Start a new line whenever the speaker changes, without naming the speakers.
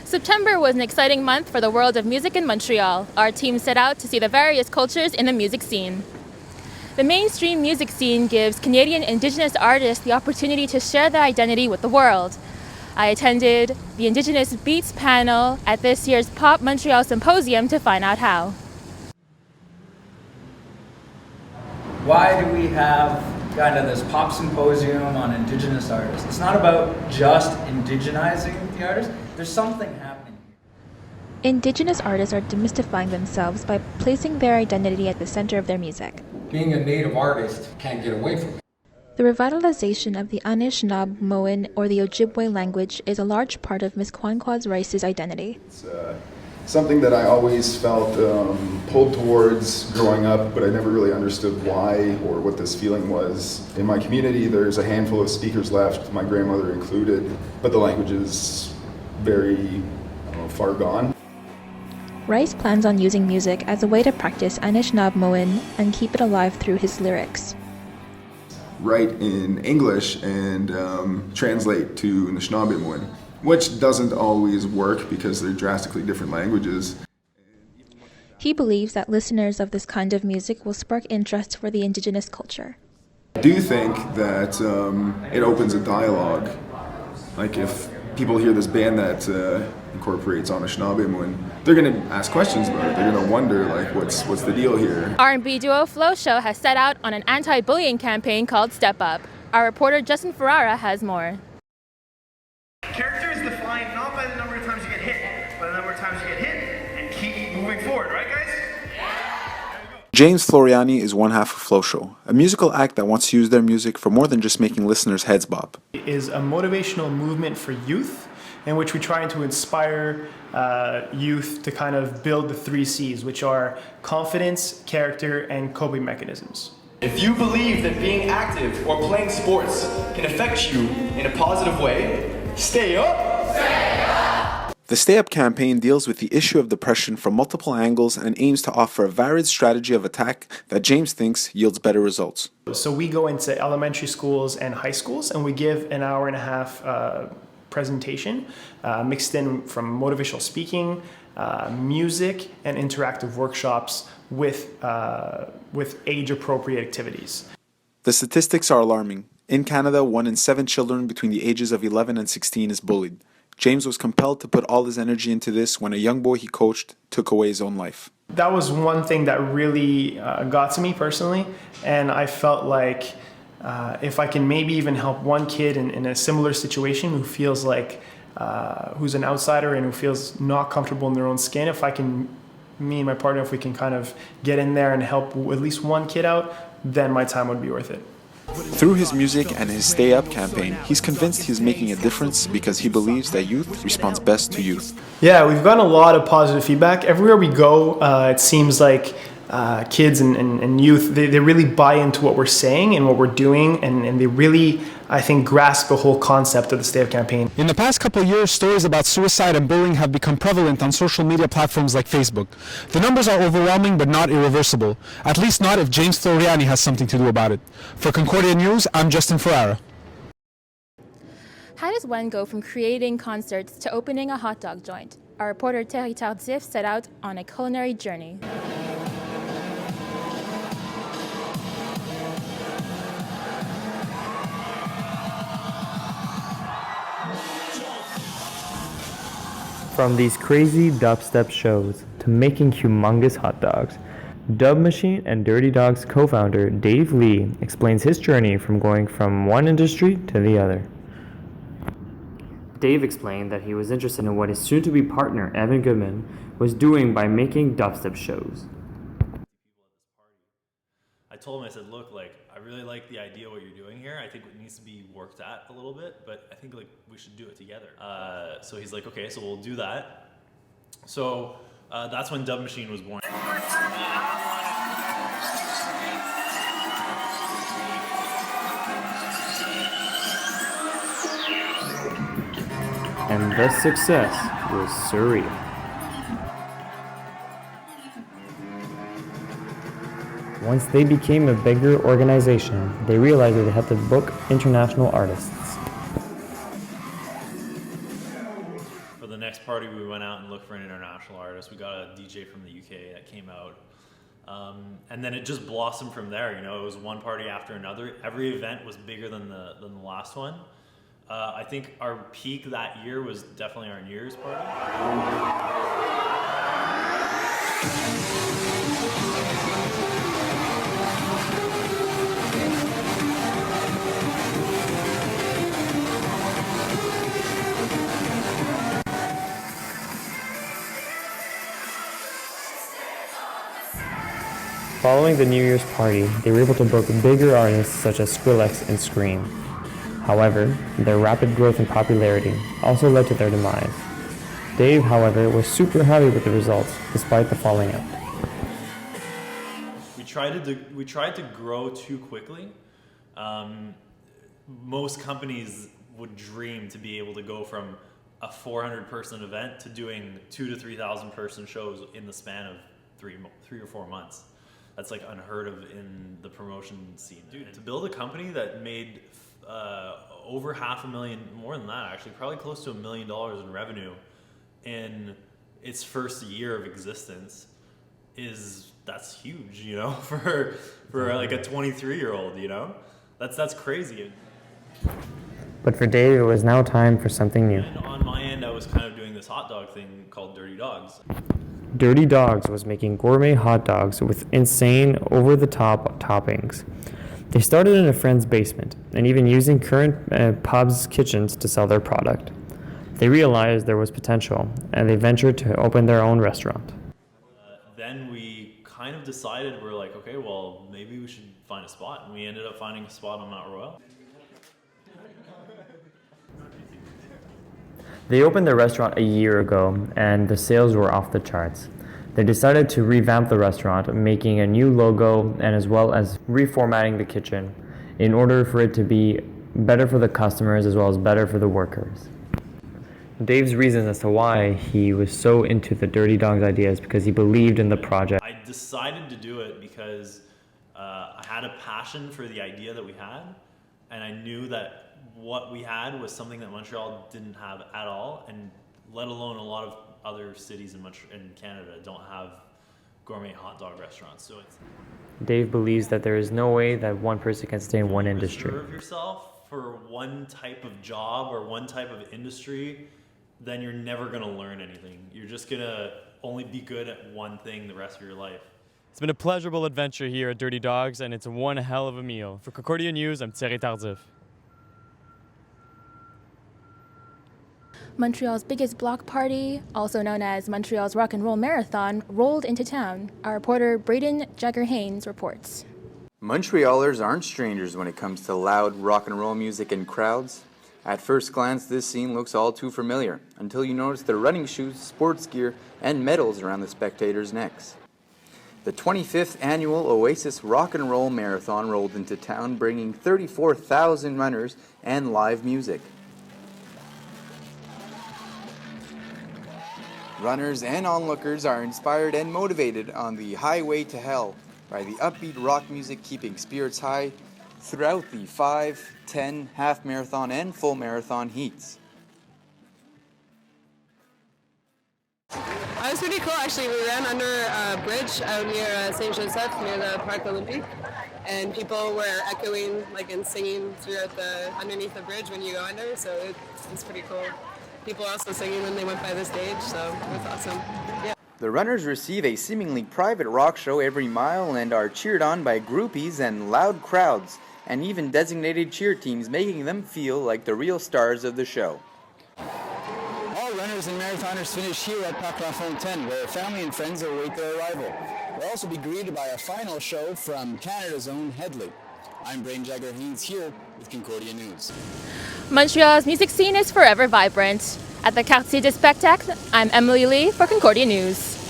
September was an exciting month for the world of music in Montreal. Our team set out to see the various cultures in the music scene. The mainstream music scene gives Canadian Indigenous artists the opportunity to share their identity with the world. I attended the Indigenous Beats panel at this year's Pop Montreal Symposium to find out how.
Why do we have kind of this pop symposium on Indigenous artists? It's not about just indigenizing the artists. There's something happening here.
Indigenous artists are demystifying themselves by placing their identity at the center of their music.
Being a native artist can't get away from it.
The revitalization of the Anishinaabe or the Ojibwe language is a large part of Miss Kwankwa's Rice's identity.
It's something that I always felt pulled towards growing up, but I never really understood why or what this feeling was. In my community, there's a handful of speakers left, my grandmother included, but the language is very far gone.
Rice plans on using music as a way to practice Anishinaabe and keep it alive through his lyrics.
Write in English and translate to Anishinaabe, which doesn't always work because they're drastically different languages.
He believes that listeners of this kind of music will spark interest for the Indigenous culture.
I do think that it opens a dialogue. Like if people hear this band that incorporates Anishinaabe, they're going to ask questions about it. They're going to wonder, like, what's the deal here?
R&B duo Flow Show has set out on an anti-bullying campaign called Step Up. Our reporter Justin Ferrara has more.
Character is defined not by the number of times you get hit, but the number of times you get hit and keep moving forward, right guys?
James Floriani is one half of Flow Show, a musical act that wants to use their music for more than just making listeners' heads bob.
It is a motivational movement for youth in which we try to inspire youth to kind of build the 3 C's, which are confidence, character, and coping mechanisms.
If you believe that being active or playing sports can affect you in a positive way, stay up! Stay up!
The Stay Up campaign deals with the issue of depression from multiple angles and aims to offer a varied strategy of attack that James thinks yields better results.
So we go into elementary schools and high schools and we give an hour and a half presentation mixed in from motivational speaking, music, and interactive workshops with age-appropriate activities.
The statistics are alarming. In Canada, 1 in 7 children between the ages of 11 and 16 is bullied. James was compelled to put all his energy into this when a young boy he coached took away his own life.
That was one thing that really got to me personally, and I felt like if I can maybe even help one kid in a similar situation who feels like, who's an outsider and who feels not comfortable in their own skin, if I can, me and my partner, if we can kind of get in there and help at least one kid out, then my time would be worth it.
Through his music and his Stay Up campaign, he's convinced he's making a difference because he believes that youth responds best to youth.
Yeah, we've gotten a lot of positive feedback. Everywhere we go, it seems like kids and youth, they really buy into what we're saying and what we're doing, and they really, I think, grasp the whole concept of the Stay Up campaign.
In the past couple of years, stories about suicide and bullying have become prevalent on social media platforms like Facebook. The numbers are overwhelming but not irreversible, at least not if James Floriani has something to do about it. For Concordia News, I'm Justin Ferrara.
How does one go from creating concerts to opening a hot dog joint? Our reporter Thierry Tardif set out on a culinary journey.
From these crazy dubstep shows to making humongous hot dogs, Dub Machine and Dirty Dog's co-founder Dave Lee explains his journey from going from one industry to the other. Dave explained that he was interested in what his soon-to-be partner Evan Goodman was doing by making dubstep shows.
I told him, I said, look, I really like the idea of what you're doing here. I think it needs to be worked at a little bit, but I think we should do it together. So he's like, okay, so we'll do that. So that's when Dub Machine was born.
And the success was surreal. Once they became a bigger organization, they realized that they had to book international artists.
For the the next party, we went out and looked for an international artist. We got a DJ from the UK that came out. And then it just blossomed from there. You know, it was one party after another. Every event was bigger than the last one. I think our peak that year was definitely our New Year's party.
Following the New Year's party, they were able to book bigger artists such as Skrillex and Scream. However, their rapid growth in popularity also led to their demise. Dave, however, was super happy with the results, despite the falling out.
We tried to grow too quickly. Most companies would dream to be able to go from a 400-person event to doing 2,000 to 3,000 person shows in the span of 3 or 4 months. That's like unheard of in the promotion scene. Dude, to build a company that made over $500,000, more than that actually, probably close to $1 million in revenue in its first year of existence that's huge, you know, for like a 23-year-old, you know? That's crazy.
But for Dave, it was now time for something new.
And on my end, I was kind of doing this hot dog thing called Dirty Dogs.
Dirty Dogs was making gourmet hot dogs with insane, over-the-top toppings. They started in a friend's basement and even using current pubs' kitchens to sell their product. They realized there was potential and they ventured to open their own restaurant.
Then we kind of decided, we're like, okay, well, maybe we should find a spot. And we ended up finding a spot on Mount Royal.
They opened their restaurant a year ago, and the sales were off the charts. They decided to revamp the restaurant, making a new logo and as well as reformatting the kitchen in order for it to be better for the customers as well as better for the workers. Dave's reasons as to why he was so into the Dirty Dogs idea is because he believed in the project.
I decided to do it because I had a passion for the idea that we had, and I knew that what we had was something that Montreal didn't have at all, and let alone a lot of other cities in Canada don't have gourmet hot dog restaurants. So
Dave believes that there is no way that one person can stay in one industry.
If you reserve yourself for one type of job or one type of industry, then you're never going to learn anything. You're just going to only be good at one thing the rest of your life.
It's been a pleasurable adventure here at Dirty Dogs, and it's one hell of a meal. For Concordia News, I'm Thierry Tardif.
Montreal's biggest block party, also known as Montreal's Rock and Roll Marathon, rolled into town. Our reporter Brayden, Jagger, Haines reports.
Montrealers aren't strangers when it comes to loud rock and roll music and crowds. At first glance, this scene looks all too familiar, until you notice the running shoes, sports gear, and medals around the spectators' necks. The 25th annual Oasis Rock and Roll Marathon rolled into town, bringing 34,000 runners and live music. Runners and onlookers are inspired and motivated on the highway to hell by the upbeat rock music, keeping spirits high throughout the 5, 10, half marathon and full marathon heats.
It was pretty cool actually. We ran under a bridge out near Saint Joseph, near the Parc Olympique, and people were echoing and singing underneath the bridge when you go under, so it's pretty cool. People were also singing when they went by the stage, so it was awesome. Yeah.
The runners receive a seemingly private rock show every mile and are cheered on by groupies and loud crowds, and even designated cheer teams, making them feel like the real stars of the show.
All runners and marathoners finish here at Parc La Fontaine, where family and friends await their arrival. They'll also be greeted by a final show from Canada's own Headley. I'm Brayden, Jagger, Haines here with Concordia News.
Montreal's music scene is forever vibrant. At the Quartier du Spectacle, I'm Emily Lee for Concordia News.